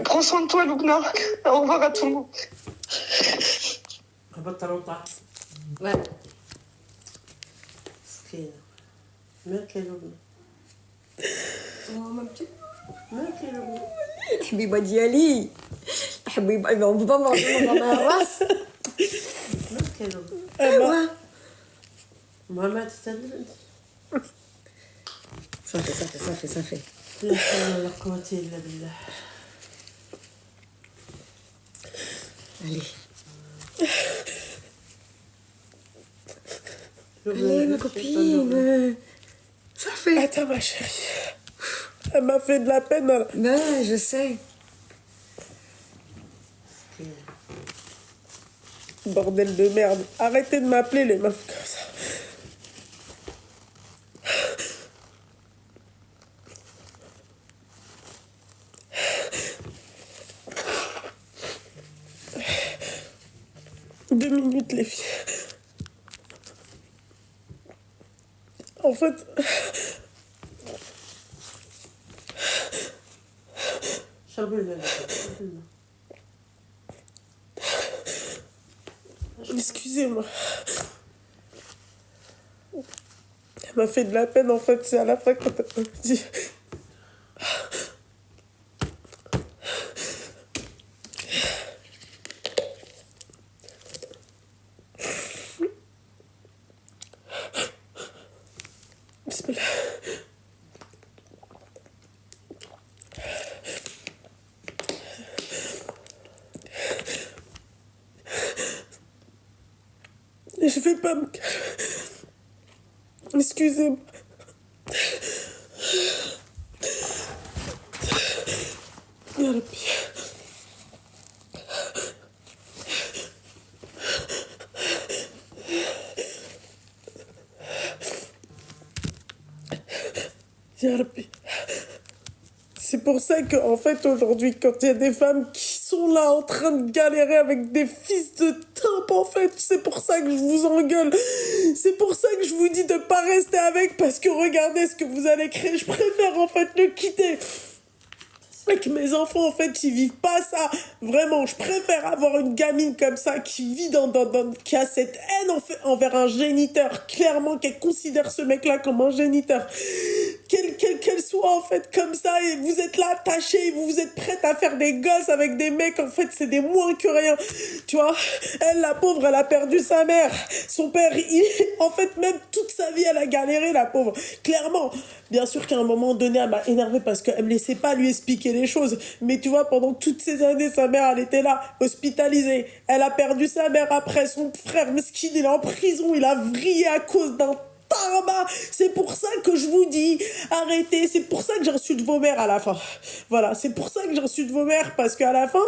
Prends soin de toi, Loubna. Au revoir à tout le monde. Ouais. مالك يا لبنى؟ مامتي مالك يا لبنى؟ الحبيبه ديالي حبيبه بابا ماما الراس مالك يا لبنى؟ ما تستنى انت. صافي لا حول ولا قوة الا بالله. علي Allez, ma copine. Ça fait. Attends, ma chérie. Elle m'a fait de la peine. Ben, je sais. Bordel de merde. Arrêtez de m'appeler les meufs comme ça. Deux minutes, les filles. En fait... Excusez-moi. Elle m'a fait de la peine, en fait. C'est à la fin quand elle m'a dit... Bismillah. Je vais pas me... Excusez-moi. Ya Rabbi. Ya Rabbi. C'est pour ça que, en fait, aujourd'hui, quand il y a des femmes qui sont là en train de galérer avec des fils de timpe, en fait, c'est pour ça que je vous engueule. C'est pour ça que je vous dis de pas rester avec, parce que regardez ce que vous allez créer. Je préfère, en fait, le quitter. Et que mes enfants, en fait, ils vivent pas ça. Vraiment, je préfère avoir une gamine comme ça qui vit qui a cette haine envers un géniteur. Clairement, qu'elle considère ce mec-là comme un géniteur. Qu'elle soit, en fait, comme ça, et vous êtes là, attachés, vous êtes prête à faire des gosses avec des mecs, en fait, c'est des moins que rien. Tu vois, elle, la pauvre, elle a perdu sa mère. Son père, en fait, même toute sa vie, elle a galéré, la pauvre. Clairement. Bien sûr qu'à un moment donné, elle m'a énervée parce qu'elle me laissait pas lui expliquer les choses. Mais tu vois, pendant toutes ces années, sa mère, elle était là, hospitalisée. Elle a perdu sa mère après. Son frère, mesquin, il est en prison. Il a vrillé à cause d'un tarma. C'est pour ça que je vous dis, arrêtez. C'est pour ça que j'ai reçu de vos mères à la fin. Voilà, c'est pour ça que j'ai reçu de vos mères. Parce qu'à la fin,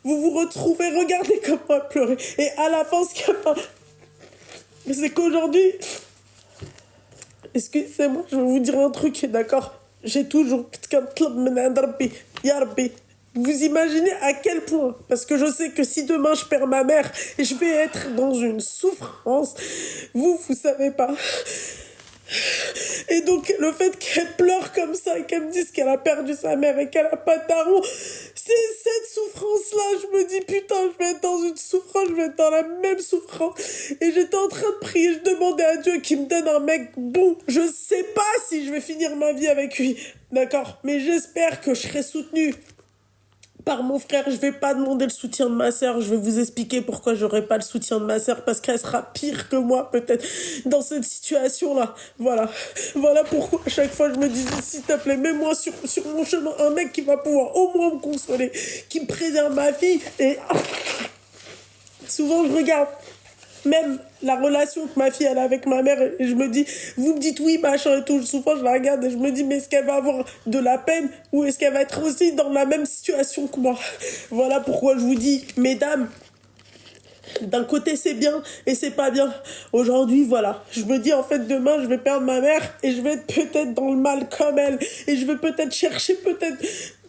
vous vous retrouvez, regardez comment elle pleurait. Et à la fin, ce qu'il y a pas... c'est qu'aujourd'hui... Excusez-moi, je vais vous dire un truc, d'accord? J'ai toujours... Vous imaginez à quel point? Parce que je sais que si demain je perds ma mère et je vais être dans une souffrance, vous savez pas. Et donc, le fait qu'elle pleure comme ça et qu'elle me dise qu'elle a perdu sa mère et qu'elle a pas de daron, c'est cette souffrance-là. Je me dis, putain, je vais être dans une souffrance, je vais être dans la même souffrance. Et j'étais en train de prier, je demandais à Dieu qu'il me donne un mec bon. Je sais pas si je vais finir ma vie avec lui, d'accord? Mais j'espère que je serai soutenue par mon frère. Je vais pas demander le soutien de ma sœur. Je vais vous expliquer pourquoi j'aurai pas le soutien de ma sœur, parce qu'elle sera pire que moi peut-être dans cette situation-là. Voilà pourquoi à chaque fois je me disais, s'il te plaît, mets-moi sur mon chemin un mec qui va pouvoir au moins me consoler, qui me préserve ma vie. Et souvent je regarde même la relation que ma fille elle a avec ma mère et je me dis, vous me dites oui machin et tout, souvent je la regarde et je me dis, mais est-ce qu'elle va avoir de la peine ou est-ce qu'elle va être aussi dans la même situation que moi? Voilà pourquoi je vous dis, mesdames, d'un côté c'est bien et c'est pas bien. Aujourd'hui, voilà, je me dis, en fait, demain je vais perdre ma mère et je vais être peut-être dans le mal comme elle et je vais peut-être chercher,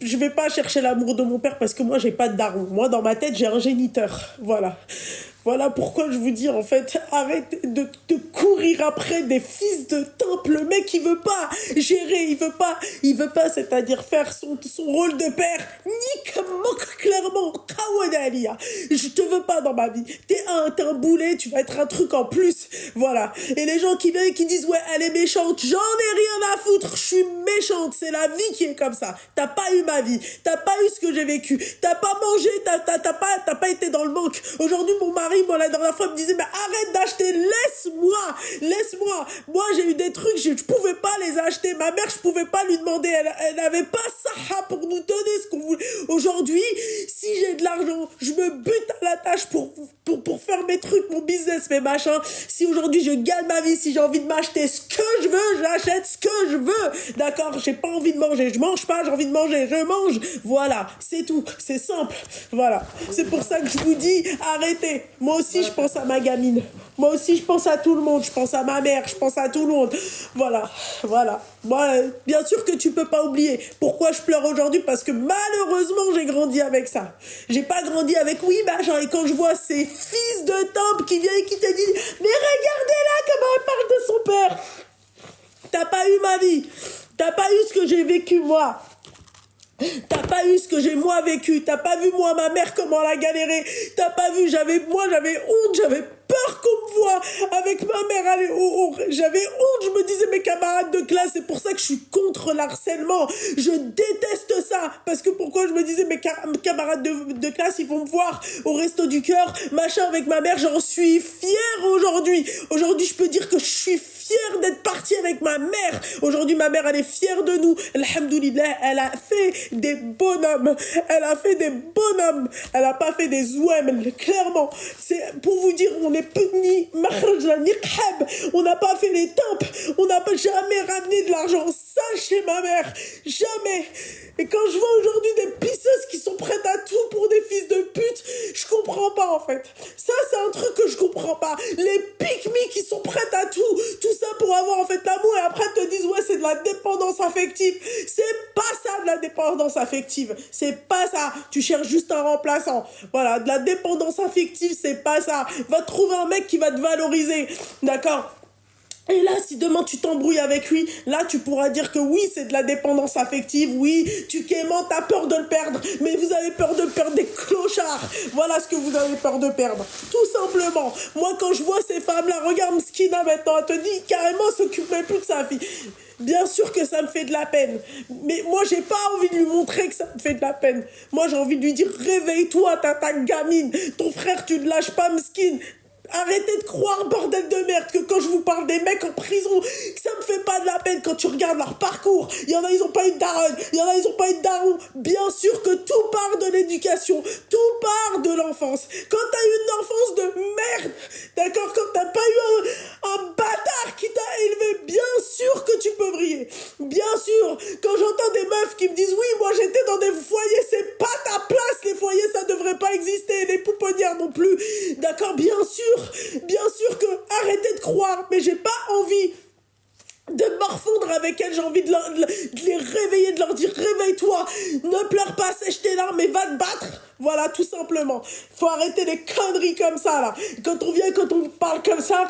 je vais pas chercher l'amour de mon père parce que moi j'ai pas de daron. Moi dans ma tête j'ai un géniteur. Voilà pourquoi je vous dis, en fait, arrêtez de courir après des fils de timpe. Le mec, il veut pas gérer, il veut pas, c'est-à-dire faire son rôle de père. Nique-moi Aouadalia. Je te veux pas dans ma vie. T'es un boulet, tu vas être un truc en plus. Voilà. Et les gens qui viennent et qui disent, ouais, elle est méchante, j'en ai rien à foutre, je suis méchante, c'est la vie qui est comme ça. T'as pas eu ma vie, t'as pas eu ce que j'ai vécu, t'as pas mangé, t'as pas été dans le manque. Aujourd'hui, mon mari, moi, la dernière fois, me disait, mais arrête d'acheter, laisse-moi. Moi, j'ai eu des trucs, je pouvais pas les acheter. Ma mère, je pouvais pas lui demander, elle n'avait pas ça pour nous donner ce qu'on voulait. Aujourd'hui, si j'ai de l'argent, je me bute à la tâche pour faire mes trucs, mon business, mes machins. Si aujourd'hui je gagne ma vie, si j'ai envie de m'acheter ce que je veux, j'achète ce que je veux. D'accord? J'ai pas envie de manger, je mange pas, j'ai envie de manger, je mange. Voilà, c'est tout, c'est simple. Voilà. C'est pour ça que je vous dis, arrêtez. Moi aussi, je pense à ma gamine. Moi aussi, je pense à tout le monde. Je pense à ma mère, je pense à tout le monde. Voilà. Moi, bien sûr que tu peux pas oublier. Pourquoi je pleure aujourd'hui? Parce que malheureusement, j'ai grandi avec ça. J'ai pas grandi avec oui, machin. Et quand je vois ces fils de temple qui viennent et qui te disent, mais regardez-la comment elle parle de son père. T'as pas eu ma vie. T'as pas eu ce que j'ai vécu, moi. T'as pas eu ce que j'ai moi vécu. T'as pas vu moi ma mère comment elle a galéré. T'as pas vu, j'avais honte, j'avais peur qu'on me voit avec ma mère. J'avais honte, je me disais mes camarades de classe, c'est pour ça que je suis contre l'harcèlement. Je déteste ça. Parce que pourquoi je me disais mes camarades de classe, ils vont me voir au resto du cœur, machin avec ma mère, j'en suis fière aujourd'hui. Aujourd'hui, je peux dire que je suis fière d'être partie avec ma mère. Aujourd'hui, ma mère, elle est fière de nous. Alhamdoulilah, elle a fait des bonhommes. Elle a fait des bonhommes. Elle a pas fait des zouem, clairement. C'est pour vous dire, on n'est ni mahrajna, ni khab. On n'a pas fait les tempes. On n'a pas jamais ramené de l'argent. Ça, chez ma mère. Jamais. Et quand je vois aujourd'hui des pisseuses qui sont prêtes à tout pour des fils de pute, je comprends pas, en fait. Ça, c'est un truc que je comprends pas. Les pique-me qui sont prêtes à tout ça pour avoir, en fait, l'amour, et après te disent, ouais, c'est de la dépendance affective. C'est pas ça, de la dépendance affective. C'est pas ça. Tu cherches juste un remplaçant. Voilà, de la dépendance affective, c'est pas ça. Va trouver un mec qui va te valoriser. D'accord? Et là, si demain tu t'embrouilles avec lui, là tu pourras dire que oui, c'est de la dépendance affective, oui, tu quémantes, t'as peur de le perdre, mais vous avez peur de perdre des clochards. Voilà ce que vous avez peur de perdre, tout simplement. Moi, quand je vois ces femmes-là, regarde Mskina maintenant, elle te dit carrément s'occupe même plus de sa fille. Bien sûr que ça me fait de la peine, mais moi j'ai pas envie de lui montrer que ça me fait de la peine. Moi j'ai envie de lui dire réveille-toi, t'as ta gamine, ton frère tu ne lâches pas, Mskin. Arrêtez de croire, bordel de merde, que quand je vous parle des mecs en prison, que ça me fait pas de la peine quand tu regardes leur parcours. Il y en a, ils ont pas eu de daronne. Il y en a, ils ont pas eu de daron. Bien sûr que tout part de l'éducation. Tout part de l'enfance. Quand t'as eu une enfance de merde, d'accord, quand t'as pas eu un bâtard qui t'a élevé, bien sûr que tu peux briller. Bien sûr. Quand j'entends des meufs qui me disent, oui, moi j'étais dans des foyers, c'est pas ta place, les foyers, ça devrait pas exister, les pouponnières non plus. D'accord, bien sûr que arrêtez de croire, mais j'ai pas envie de me morfondre avec elles, j'ai envie de les réveiller, de leur dire réveille-toi, ne pleure pas, sèche tes larmes et va te battre. Voilà, tout simplement. Faut arrêter les conneries comme ça là. Quand on parle comme ça,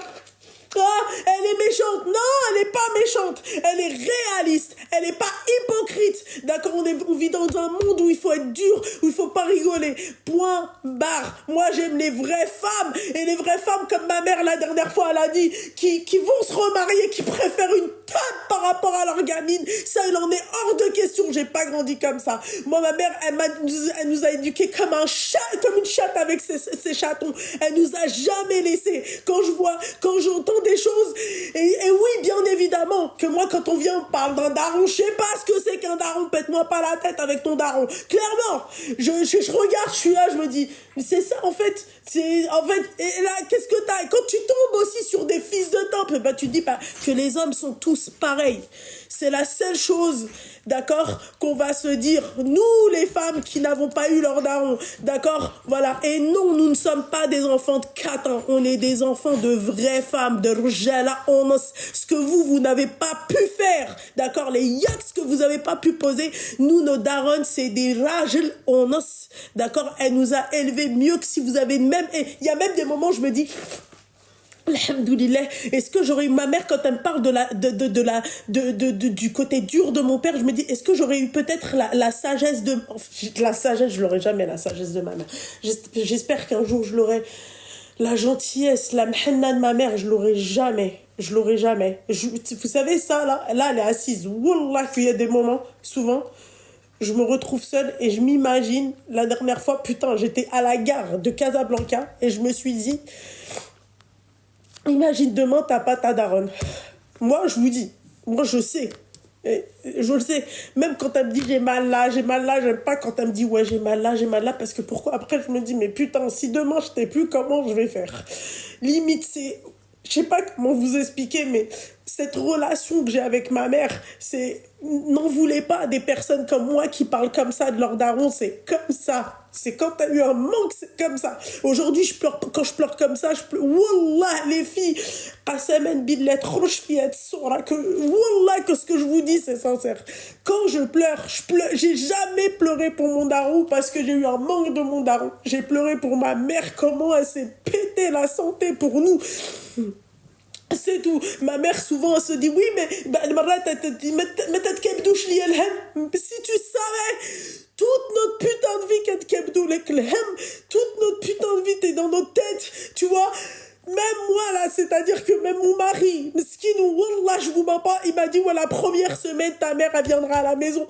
ah, elle est méchante. Non, elle n'est pas méchante. Elle est réaliste. Elle n'est pas hypocrite. D'accord, on vit dans un monde où il faut être dur, où il faut pas rigoler. Point barre. Moi, j'aime les vraies femmes. Et les vraies femmes, comme ma mère la dernière fois, elle a dit, qui vont se remarier, qui préfèrent une tête par rapport à leur gamine. Ça, il en est hors de question. J'ai pas grandi comme ça. Moi, ma mère, elle nous a éduqués comme un chat, comme une chatte avec ses chatons. Elle nous a jamais laissés. Quand j'entends des choses, et oui, bien évidemment, que moi, quand on parle d'un daron, je sais pas ce que c'est qu'un daron, pète-moi pas la tête avec ton daron. Clairement, je regarde, je suis là, je me dis, mais c'est ça, en fait, et là, qu'est-ce que t'as? Et quand tu tombes aussi sur des fils de temple, bah, tu te dis que les hommes sont tous pareils. C'est la seule chose, d'accord, qu'on va se dire, nous, les femmes qui n'avons pas eu leur daron, d'accord, voilà, et non, nous ne sommes pas des enfants de catin, on est des enfants de vraies femmes, de rjala onos, ce que vous n'avez pas pu faire, d'accord, les yaks que vous n'avez pas pu poser, nous, nos darons, c'est des rajl onos, d'accord, elle nous a élevés mieux que si vous avez même, et il y a même des moments, je me dis, Alhamdoulilah. Est-ce que j'aurais eu ma mère quand elle me parle du côté dur de mon père, je me dis, est-ce que j'aurais eu peut-être la sagesse de... La sagesse, je l'aurai jamais, la sagesse de ma mère. J'espère qu'un jour je l'aurai. La gentillesse, la mhenna de ma mère, je l'aurai jamais. Je l'aurai jamais. Vous savez, ça, là, elle est assise. Wallah, qu'il y a des moments, souvent, je me retrouve seule et je m'imagine, la dernière fois, putain, j'étais à la gare de Casablanca et je me suis dit... Imagine demain, t'as pas ta daronne. Moi, je vous dis, moi, je sais. Je le sais. Même quand elle me dit j'ai mal là, j'aime pas quand elle me dit ouais, j'ai mal là, parce que pourquoi? Après, je me dis, mais putain, si demain je t'ai plus, comment je vais faire? Limite, c'est. Je sais pas comment vous expliquer, mais cette relation que j'ai avec ma mère, c'est... N'en voulez pas des personnes comme moi qui parlent comme ça de leur daron, c'est comme ça. C'est quand t'as eu un manque, c'est comme ça. Aujourd'hui, je pleure, quand je pleure comme ça, je pleure. Wallah, les filles, qasaman billah, wallah, que ce que je vous dis, c'est sincère. Quand je pleure, j'ai jamais pleuré pour mon daron parce que j'ai eu un manque de mon daron. J'ai pleuré pour ma mère, comment elle s'est pété la santé pour nous. C'est tout. Ma mère souvent elle se dit oui mais si tu savais toute notre putain de vie toute notre putain de vie t'es dans notre tête, tu vois. Même moi là, c'est-à-dire que même mon mari, Meskin, wallah, je vous mens pas, il m'a dit ouais, la première semaine ta mère elle viendra à la maison.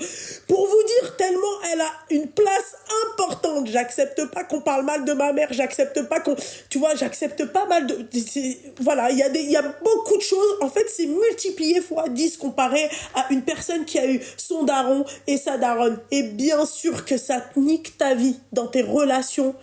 Pour vous dire tellement elle a une place importante. J'accepte pas qu'on parle mal de ma mère, j'accepte pas qu'on, tu vois, j'accepte pas mal de, voilà, il y a beaucoup de choses. En fait, c'est multiplié fois 10 comparé à une personne qui a eu son daron et sa daronne. Et bien sûr que ça te nique ta vie dans tes relations,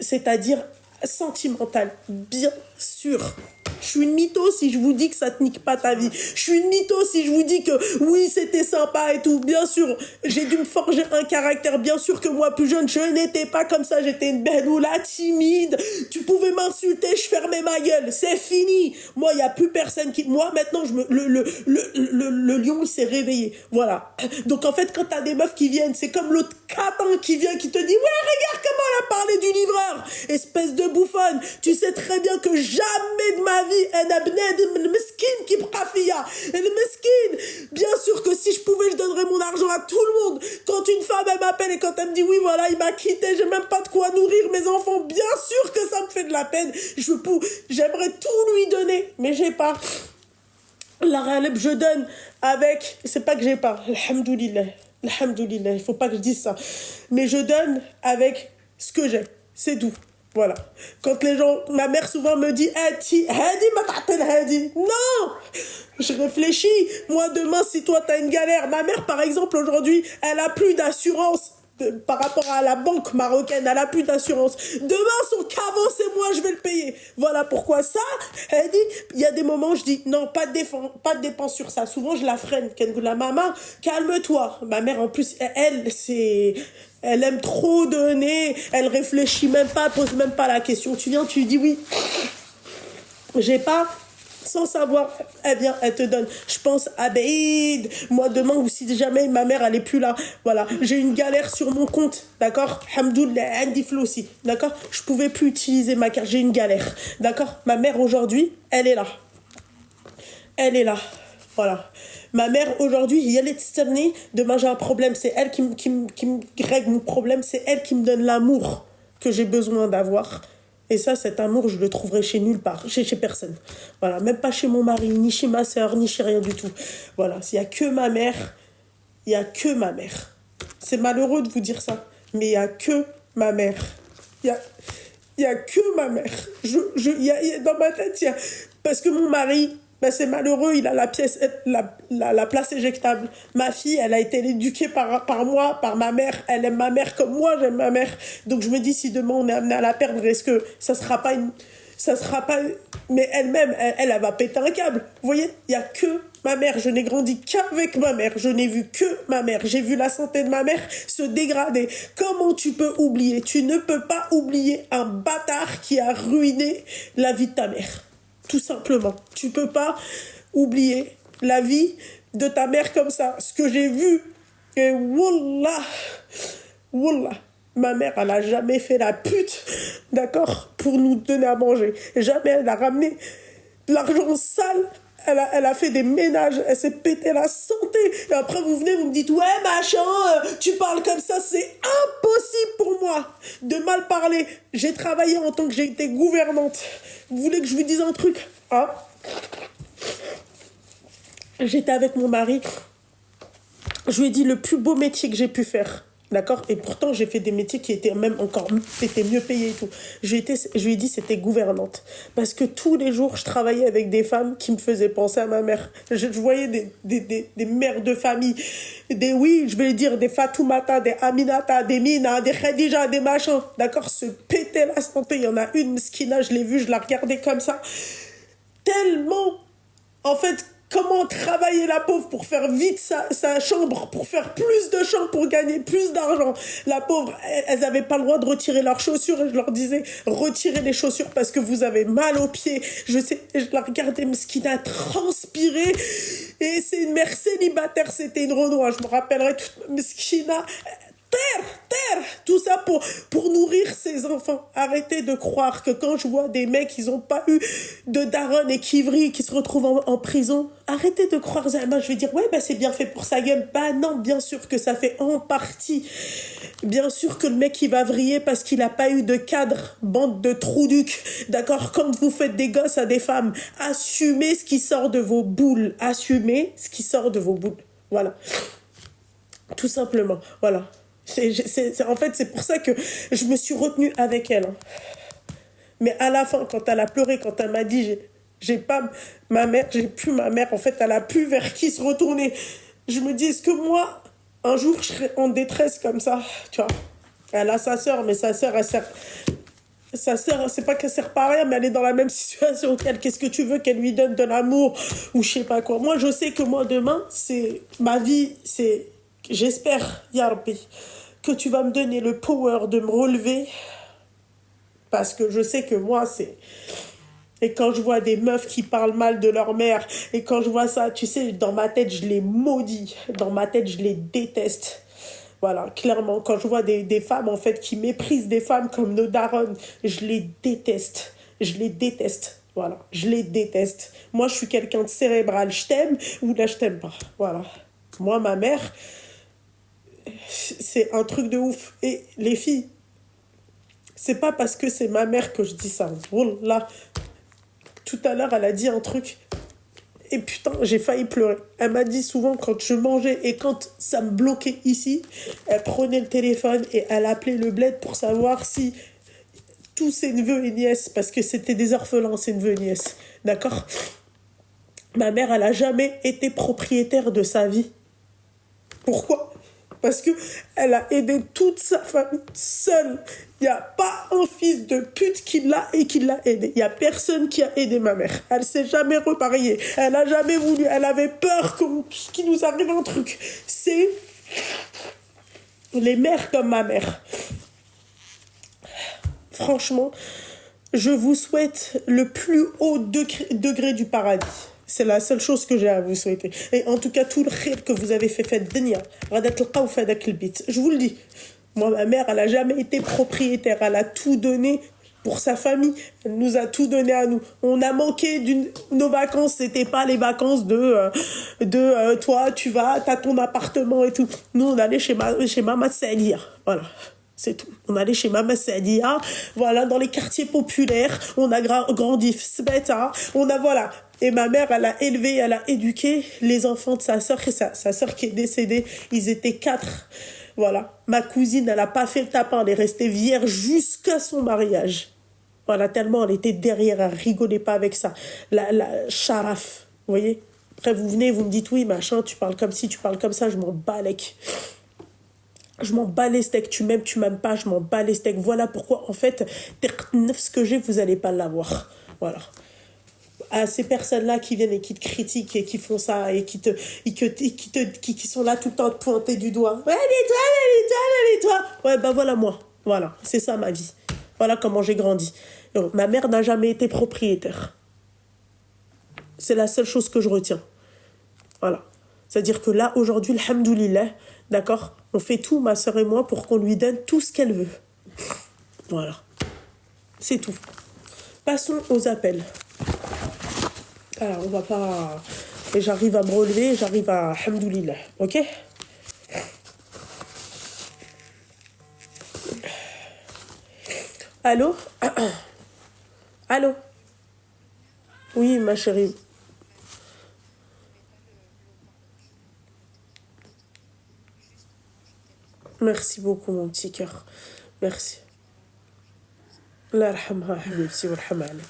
c'est-à-dire sentimentale, bien sûr. Je suis une mytho si je vous dis que ça te nique pas ta vie. Je suis une mytho si je vous dis que oui, c'était sympa et tout. Bien sûr, j'ai dû me forger un caractère. Bien sûr que moi, plus jeune, je n'étais pas comme ça. J'étais une behdoula timide. Tu pouvais m'insulter, je fermais ma gueule. C'est fini. Moi, il n'y a plus personne qui... Moi, maintenant, le lion, il s'est réveillé. Voilà. Donc, en fait, quand t'as des meufs qui viennent, c'est comme l'autre catin qui vient, qui te dit « Ouais, regarde comment elle a parlé du livreur !» Espèce de bouffonne. Tu sais très bien que jamais de ma vie, bien sûr que si je pouvais, je donnerais mon argent à tout le monde. Quand une femme, elle m'appelle et quand elle me dit « Oui, voilà, il m'a quitté, j'ai même pas de quoi nourrir mes enfants », bien sûr que ça me fait de la peine. J'aimerais tout lui donner, mais j'ai pas. La raleb, je donne avec... C'est pas que j'ai pas. Alhamdoulilah. Alhamdoulilah. Il faut pas que je dise ça. Mais je donne avec ce que j'ai. C'est tout. Voilà. Quand les gens... Ma mère souvent me dit « Hadi, ma t'appelle Hadi ». Non. Je réfléchis. Moi, demain, si toi, t'as une galère... Ma mère, par exemple, aujourd'hui, elle a plus d'assurance. Par rapport à la banque marocaine, elle a plus d'assurance. Demain, son caveau, c'est moi, je vais le payer. Voilà pourquoi ça, elle dit, il y a des moments, je dis, non, pas de dépenses sur ça. Souvent, je la freine. La maman, calme-toi. Ma mère, en plus, elle aime trop donner. Elle réfléchit même pas, pose même pas la question. Tu viens, tu lui dis oui. J'ai pas... Sans savoir, elle vient, elle te donne. Je pense à Baïd. Moi, demain, ou si jamais ma mère, elle est plus là. Voilà. J'ai une galère sur mon compte. D'accord? Hamdoullah, Andy Flo aussi. D'accord? Je pouvais plus utiliser ma carte. J'ai une galère. D'accord? Ma mère, aujourd'hui, elle est là. Elle est là. Voilà. Ma mère, aujourd'hui, il y a les tsterni. Demain, j'ai un problème. C'est elle qui me règle mon problème. C'est elle qui me donne l'amour que j'ai besoin d'avoir. Et ça, cet amour, je le trouverai chez nulle part, chez personne. Voilà, même pas chez mon mari, ni chez ma sœur, ni chez rien du tout. Voilà, s'il y a que ma mère, il y a que ma mère. C'est malheureux de vous dire ça, mais il y a que ma mère. Il y a que ma mère. Dans ma tête, il y a... Parce que mon mari... Ben c'est malheureux, il a la place éjectable. Ma fille, elle a été éduquée par moi, par ma mère. Elle aime ma mère comme moi, j'aime ma mère. Donc je me dis, si demain on est amené à la perdre, est-ce que ça sera pas mais elle-même, elle va péter un câble. Vous voyez, il y a que ma mère. Je n'ai grandi qu'avec ma mère. Je n'ai vu que ma mère. J'ai vu la santé de ma mère se dégrader. Comment tu peux oublier? Tu ne peux pas oublier un bâtard qui a ruiné la vie de ta mère. Tout simplement. Tu peux pas oublier la vie de ta mère comme ça. Ce que j'ai vu, et wallah, ma mère, elle a jamais fait la pute, d'accord, pour nous donner à manger. Jamais elle a ramené de l'argent sale. Elle a fait des ménages, elle s'est pété la santé. Et après, vous venez, vous me dites, ouais, machin, tu parles comme ça, c'est impossible pour moi de mal parler. J'ai travaillé en tant que j'ai été gouvernante. Vous voulez que je vous dise un truc, hein? J'étais avec mon mari. Je lui ai dit le plus beau métier que j'ai pu faire. D'accord? Et pourtant, j'ai fait des métiers qui étaient même encore étaient mieux payés et tout. Je lui ai dit c'était gouvernante. Parce que tous les jours, je travaillais avec des femmes qui me faisaient penser à ma mère. Je voyais des mères de famille. Oui, je vais le dire, des Fatoumata, des Aminata, des Mina, des Khadija, des machins. D'accord? Se péter la santé. Il y en a une, Skina, je l'ai vue, je la regardais comme ça. Tellement, en fait, comment travailler la pauvre pour faire vite sa chambre, pour faire plus de chambres, pour gagner plus d'argent. La pauvre, elles n'avaient pas le droit de retirer leurs chaussures. Et je leur disais, retirez les chaussures parce que vous avez mal aux pieds. Je la regardais, Meskina, transpirer. Et c'est une mère célibataire, c'était une Renoir. Je me rappellerai toute Meskina. Terre, tout ça pour nourrir ses enfants. Arrêtez de croire que quand je vois des mecs, ils n'ont pas eu de daronne et kivri, qui se retrouvent en prison, arrêtez de croire, je vais dire, ouais, bah c'est bien fait pour sa gueule. Bah non, bien sûr que ça fait en partie. Bien sûr que le mec, il va vriller parce qu'il n'a pas eu de cadre, bande de trouducs. D'accord? Quand vous faites des gosses à des femmes, assumez ce qui sort de vos boules. Assumez ce qui sort de vos boules. Voilà. Tout simplement. Voilà. En fait, c'est pour ça que je me suis retenue avec elle. Hein. Mais à la fin, quand elle a pleuré, quand elle m'a dit j'ai pas ma mère, j'ai plus ma mère, en fait, elle a plus vers qui se retourner. Je me dis, est-ce que moi, un jour, je serai en détresse comme ça, tu vois? Elle a sa sœur, mais sa sœur, elle sert... Sa sœur, c'est pas qu'elle sert pas à rien, mais elle est dans la même situation qu'elle. Qu'est-ce que tu veux qu'elle lui donne de l'amour ou je sais pas quoi. Moi, je sais que moi, demain, c'est ma vie, c'est... J'espère, Ya Rabbi, que tu vas me donner le power de me relever parce que je sais que moi, c'est... Et quand je vois des meufs qui parlent mal de leur mère, et quand je vois ça, tu sais, dans ma tête, je les maudis. Dans ma tête, je les déteste. Voilà, clairement, quand je vois des femmes, en fait, qui méprisent des femmes comme nos darons, je les déteste. Je les déteste. Voilà, je les déteste. Moi, je suis quelqu'un de cérébral. Je t'aime ou là, je t'aime pas. Voilà. Moi, ma mère... C'est un truc de ouf. Et les filles, c'est pas parce que c'est ma mère que je dis ça. Là, tout à l'heure, elle a dit un truc. Et putain, j'ai failli pleurer. Elle m'a dit souvent quand je mangeais et quand ça me bloquait ici, elle prenait le téléphone et elle appelait le bled pour savoir si tous ses neveux et nièces, parce que c'était des orphelins, ses neveux et nièces. D'accord? Ma mère, elle a jamais été propriétaire de sa vie. Pourquoi? Parce qu'elle a aidé toute sa famille seule. Il n'y a pas un fils de pute qui l'a aidé. Il n'y a personne qui a aidé ma mère. Elle ne s'est jamais repariée. Elle n'a jamais voulu. Elle avait peur qu'il nous arrive un truc. C'est les mères comme ma mère. Franchement, je vous souhaite le plus haut degré du paradis. C'est la seule chose que j'ai à vous souhaiter. Et en tout cas, tout le khir que vous avez fait dunya, je vous le dis. Moi, ma mère, elle n'a jamais été propriétaire. Elle a tout donné pour sa famille. Elle nous a tout donné à nous. On a manqué nos vacances. C'était pas les vacances de toi, tu vas, t'as ton appartement et tout. Nous, on allait chez Mama Salia. Voilà. C'est tout. On allait chez Mama Sadia, voilà, dans les quartiers populaires. On a grandi, voilà. Et ma mère, elle a élevé, elle a éduqué les enfants de sa sœur. Et sa sœur qui est décédée, ils étaient 4. Voilà. Ma cousine, elle n'a pas fait le tapin. Elle est restée vierge jusqu'à son mariage. Voilà, tellement elle était derrière. Elle rigolait pas avec ça. La charaf, vous voyez. Après, vous venez, vous me dites, oui, machin, tu parles comme ci, tu parles comme ça. Je m'en balèque. Je m'en bats les steaks, tu m'aimes pas, je m'en bats les steaks. Voilà pourquoi, en fait, ce que j'ai, vous allez pas l'avoir. Voilà. À ces personnes-là qui viennent et qui te critiquent et qui font ça et qui sont là tout le temps pointés du doigt. Ouais, toi. Ouais, bah voilà moi. Voilà, c'est ça ma vie. Voilà comment j'ai grandi. Donc, ma mère n'a jamais été propriétaire. C'est la seule chose que je retiens. Voilà. C'est-à-dire que là, aujourd'hui, alhamdoulilah, d'accord, on fait tout, ma sœur et moi, pour qu'on lui donne tout ce qu'elle veut. Voilà. C'est tout. Passons aux appels. Voilà, on va pas... Et j'arrive à me relever, j'arrive à... Alhamdoulilah, ok? Allô? Allô? Oui, ma chérie. Merci beaucoup, mon petit cœur. Merci. Allah yarhamha, habibti, warham ala.